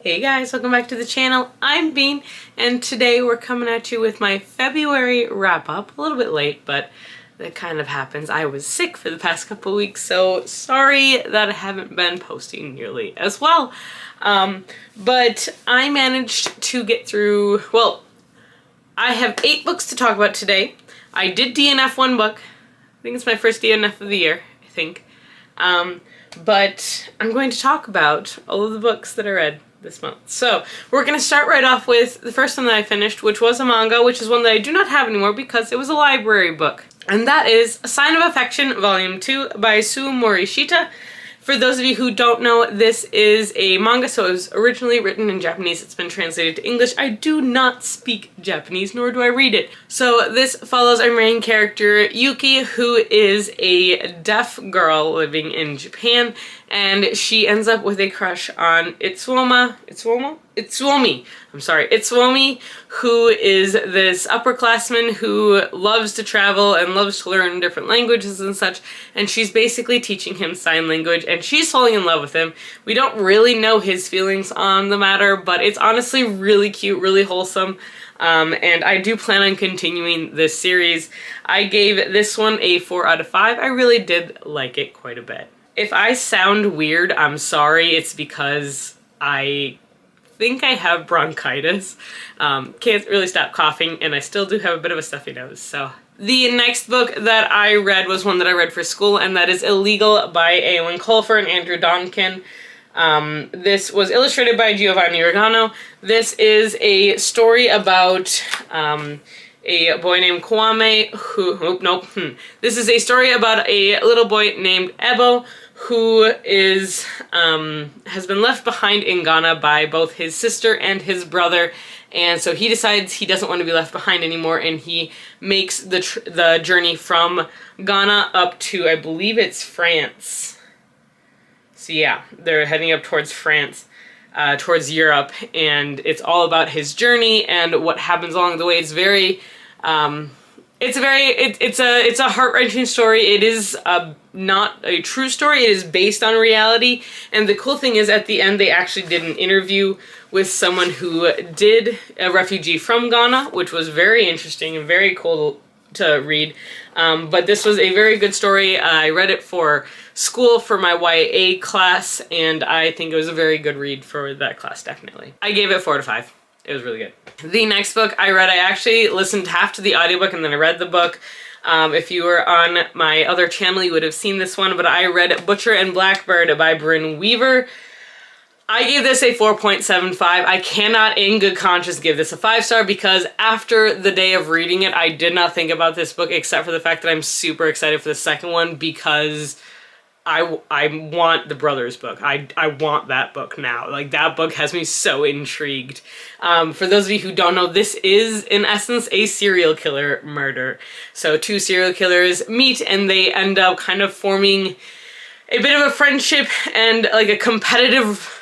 Hey guys, welcome back to the channel. I'm Bean, and today we're coming at you with my February wrap-up. A little bit late, but that kind of happens. I was sick for the past couple weeks, so sorry that I haven't been posting nearly as well. But I managed to get through, well, I have 8 books to talk about today. I did DNF one book. I think it's my first DNF of the year, I think. But I'm going to talk about all of the books that I read this month. So we're going to start right off with the first one that I finished, which was a manga, which is one that I do not have anymore because it was a library book. And that is A Sign of Affection, Volume 2 by Sue Morishita. For those of you who don't know, this is a manga, so it was originally written in Japanese. It's been translated to English. I do not speak Japanese, nor do I read it. So this follows our main character, Yuki, who is a deaf girl living in Japan, and she ends up with a crush on Itsuomi, who is this upperclassman who loves to travel and loves to learn different languages and such, and she's basically teaching him sign language, and she's falling in love with him. We don't really know his feelings on the matter, but it's honestly really cute, really wholesome, and I do plan on continuing this series. I gave this one a 4 out of 5. I really did like it quite a bit. If I sound weird, I'm sorry. It's because I think I have bronchitis. Can't really stop coughing, and I still do have a bit of a stuffy nose, so. The next book that I read was one that I read for school, and that is Illegal by Eowyn Colfer and Andrew Donkin. This was illustrated by Giovanni Regano. This is a story about a boy named Kwame This is a story about a little boy named Ebo who is has been left behind in Ghana by both his sister and his brother, and so he decides he doesn't want to be left behind anymore, and he makes the journey from Ghana up to, I believe it's France. So yeah, they're heading up towards France, towards Europe, and it's all about his journey and what happens along the way. It's very it's a heart-wrenching story. It is not a true story. It is based on reality. And the cool thing is, at the end, they actually did an interview with someone who did, a refugee from Ghana, which was very interesting and very cool to read. But this was a very good story. I read it for school for my YA class, and I think it was a very good read for that class, definitely. I gave it 4 out of 5. It was really good. The next book I read, I actually listened half to the audiobook and then I read the book. If you were on my other channel, you would have seen this one, but I read Butcher and Blackbird by Brynne Weaver. I gave this a 4.75. I cannot in good conscience give this a 5-star because after the day of reading it, I did not think about this book except for the fact that I'm super excited for the second one because I want the Brothers book. I want that book now. Like, that book has me so intrigued. For those of you who don't know, this is, in essence, a serial killer murder. So 2 serial killers meet and they end up kind of forming a bit of a friendship and like a competitive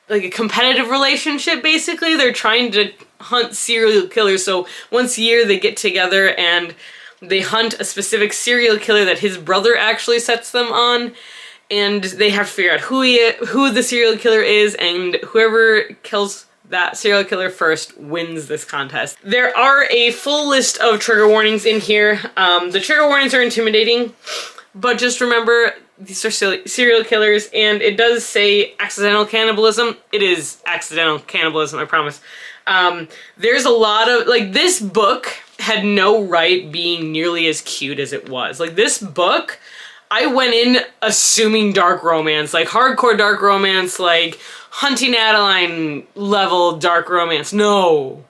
relationship, basically. They're trying to hunt serial killers. So once a year they get together and they hunt a specific serial killer that his brother actually sets them on, and they have to figure out who the serial killer is, and whoever kills that serial killer first wins this contest. There are a full list of trigger warnings in here. The trigger warnings are intimidating, but just remember, these are serial killers, and it does say accidental cannibalism. It is accidental cannibalism, I promise. There's a lot of, like, this book had no right being nearly as cute as it was. Like, this book, I went in assuming dark romance, like hardcore dark romance, like Hunting Adeline level dark romance. No.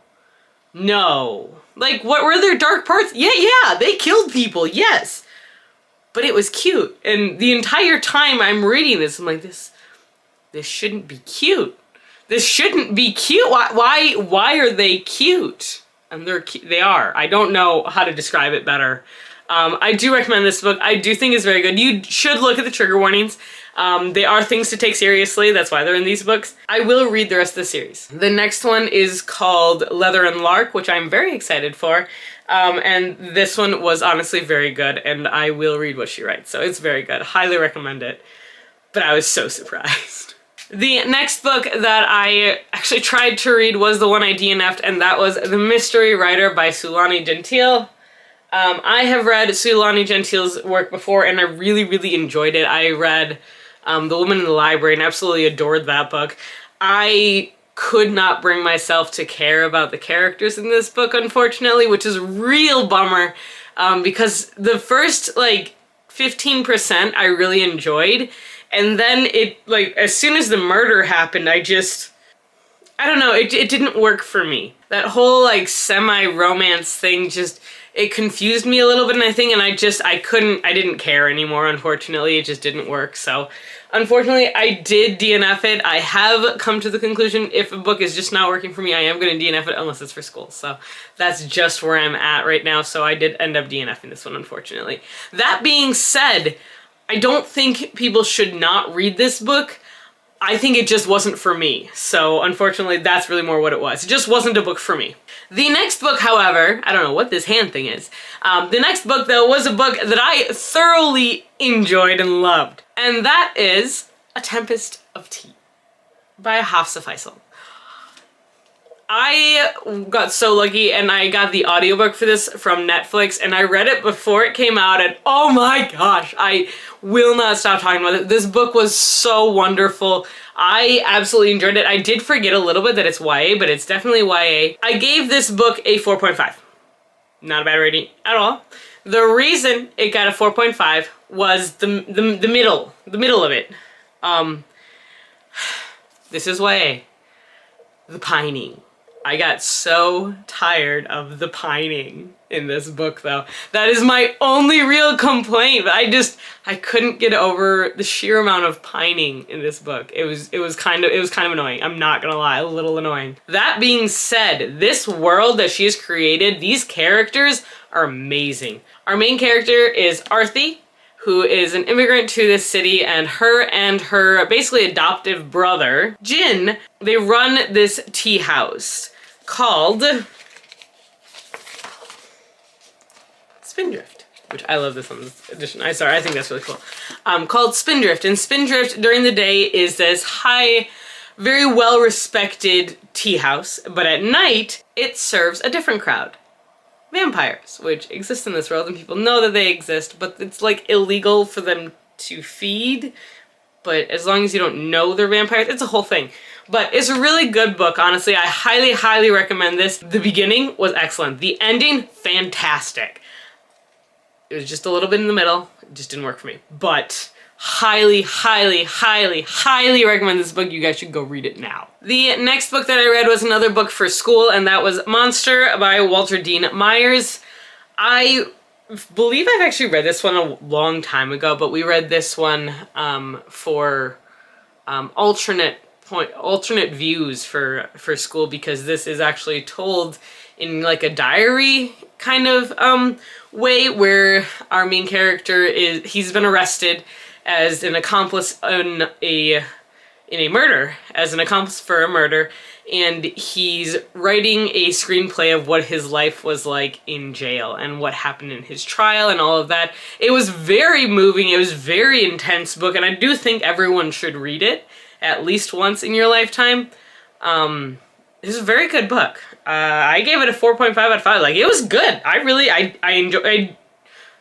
Like, what were their dark parts? Yeah, they killed people, yes. But it was cute. And the entire time I'm reading this, I'm like, this shouldn't be cute. This shouldn't be cute. Why are they cute? And they are. I don't know how to describe it better. I do recommend this book. I do think it's very good. You should look at the trigger warnings. They are things to take seriously. That's why they're in these books. I will read the rest of the series. The next one is called Leather and Lark, which I'm very excited for. And this one was honestly very good, and I will read what she writes. So it's very good. Highly recommend it. But I was so surprised. The next book that I actually tried to read was the one I DNF'd, and that was The Mystery Writer by Sulani Gentile. I have read Sulani Gentile's work before, and I really, really enjoyed it. I read The Woman in the Library and absolutely adored that book. I could not bring myself to care about the characters in this book, unfortunately, which is a real bummer, because the first, 15% I really enjoyed, and then as soon as the murder happened, I don't know, it didn't work for me. That whole, semi-romance thing it confused me a little bit, I think, and I didn't care anymore, unfortunately. It just didn't work, so unfortunately, I did DNF it. I have come to the conclusion if a book is just not working for me, I am going to DNF it unless it's for school, so that's just where I'm at right now, so I did end up DNFing this one, unfortunately. That being said, I don't think people should not read this book. I think it just wasn't for me. So unfortunately, that's really more what it was. It just wasn't a book for me. The next book, however, I don't know what this hand thing is. The next book, though, was a book that I thoroughly enjoyed and loved. And that is A Tempest of Tea by Hafsa Faisal. I got so lucky and I got the audiobook for this from Netflix, and I read it before it came out, and oh my gosh, I will not stop talking about it. This book was so wonderful. I absolutely enjoyed it. I did forget a little bit that it's YA, but it's definitely YA. I gave this book a 4.5. Not a bad rating at all. The reason it got a 4.5 was the middle of it. This is YA. The pining. I got so tired of the pining in this book, though. That is my only real complaint. I couldn't get over the sheer amount of pining in this book. It was kind of annoying. I'm not gonna lie, a little annoying. That being said, this world that she has created, these characters are amazing. Our main character is Arthi, who is an immigrant to this city, and her basically adoptive brother, Jin, they run this tea house called Spindrift, which I love this on this edition. I think that's really cool. Called Spindrift, and Spindrift during the day is this high, very well-respected tea house, but at night, it serves a different crowd. Vampires, which exist in this world, and people know that they exist, but it's illegal for them to feed. But as long as you don't know they're vampires, it's a whole thing. But it's a really good book, honestly. I highly, highly recommend this. The beginning was excellent. The ending, fantastic. It was just a little bit in the middle. It just didn't work for me. But highly, highly, highly, highly recommend this book. You guys should go read it now. The next book that I read was another book for school, and that was Monster by Walter Dean Myers. I believe I've actually read this one a long time ago, but we read this one for alternate views for school, because this is actually told in a diary kind of way, where our main character he's been arrested as an accomplice in a murder, as an accomplice for a murder, and he's writing a screenplay of what his life was like in jail and what happened in his trial and all of that. It was very moving. It was a very intense book, and I do think everyone should read it at least once in your lifetime. It's a very good book. I gave it a 4.5 out of 5. It was good. I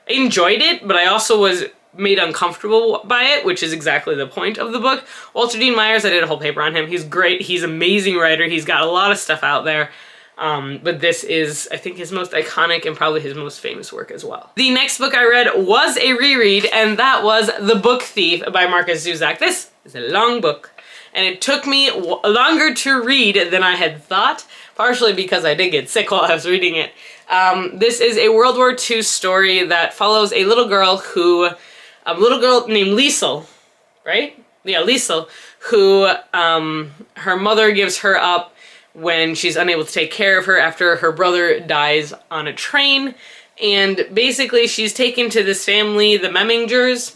enjoyed it, but I also was made uncomfortable by it, which is exactly the point of the book. Walter Dean Myers, I did a whole paper on him. He's great. He's an amazing writer. He's got a lot of stuff out there. But this is, I think, his most iconic and probably his most famous work as well. The next book I read was a reread, and that was The Book Thief by Markus Zusak. This is a long book, and it took me longer to read than I had thought, partially because I did get sick while I was reading it. This is a World War II story that follows a little girl named Liesel, right? Yeah, Liesel, who her mother gives her up when she's unable to take care of her after her brother dies on a train. And basically she's taken to this family, the Memmingers?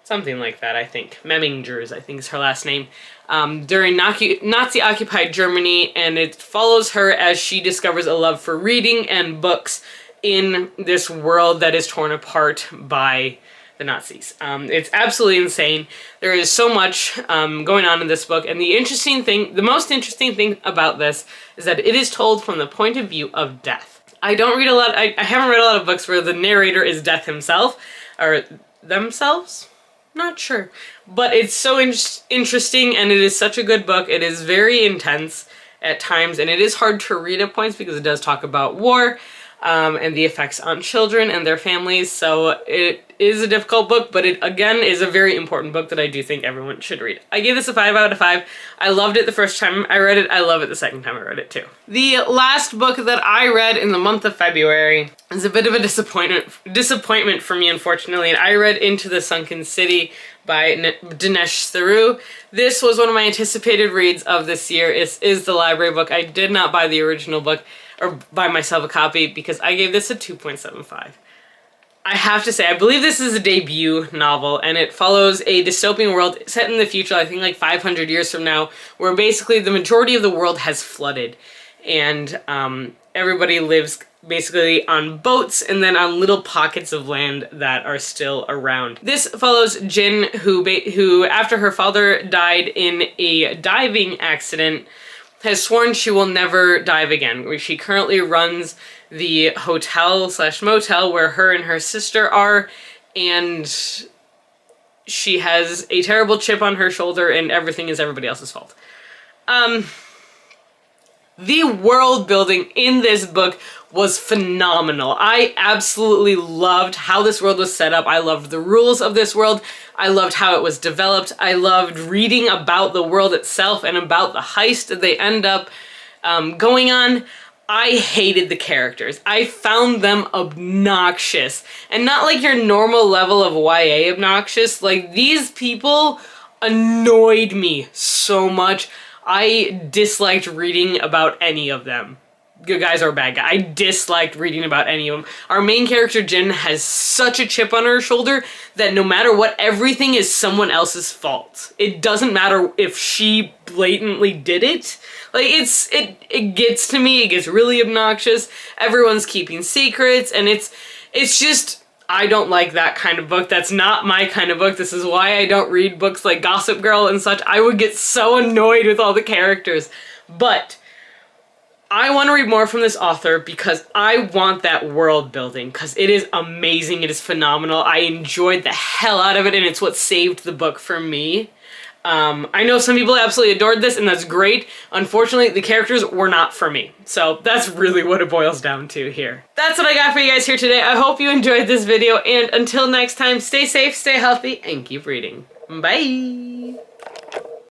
Something like that, I think. Memmingers, I think is her last name. During Nazi-occupied Germany, and it follows her as she discovers a love for reading and books in this world that is torn apart by the Nazis. It's absolutely insane. There is so much going on in this book, and the most interesting thing about this is that it is told from the point of view of death. I haven't read a lot of books where the narrator is death himself, or themselves? Not sure. But it's so interesting, and it is such a good book. It is very intense at times, and it is hard to read at points because it does talk about war and the effects on children and their families. So it is a difficult book, but it again is a very important book that I do think everyone should read. I gave this a 5 out of 5. I loved it the first time I read it. I love it the second time I read it too. The last book that I read in the month of February is a bit of a disappointment for me, unfortunately. And I read Into the Sunken City by Dinesh Theroux. This was one of my anticipated reads of this year. It is the library book. I did not buy the original book or buy myself a copy because I gave this a 2.75. I have to say, I believe this is a debut novel, and it follows a dystopian world set in the future, I think like 500 years from now, where basically the majority of the world has flooded, and everybody lives basically on boats and then on little pockets of land that are still around. This follows Jin, who after her father died in a diving accident, has sworn she will never dive again. She currently runs the hotel/motel where her and her sister are, and she has a terrible chip on her shoulder and everything is everybody else's fault. The world building in this book was phenomenal. I absolutely loved how this world was set up. I loved the rules of this world. I loved how it was developed. I loved reading about the world itself and about the heist that they end up going on. I hated the characters. I found them obnoxious. And not like your normal level of YA obnoxious. Like, these people annoyed me so much. I disliked reading about any of them. Good guys or bad guys. I disliked reading about any of them. Our main character, Jin, has such a chip on her shoulder that no matter what, everything is someone else's fault. It doesn't matter if she blatantly did it. Like, it gets to me. It gets really obnoxious. Everyone's keeping secrets, and it's just, I don't like that kind of book. That's not my kind of book. This is why I don't read books like Gossip Girl and such. I would get so annoyed with all the characters. But I want to read more from this author because I want that world building, because it is amazing. It is phenomenal. I enjoyed the hell out of it, and it's what saved the book for me. I know some people absolutely adored this, and that's great. Unfortunately, the characters were not for me. So that's really what it boils down to here. That's what I got for you guys here today. I hope you enjoyed this video, and until next time, stay safe, stay healthy, and keep reading. Bye!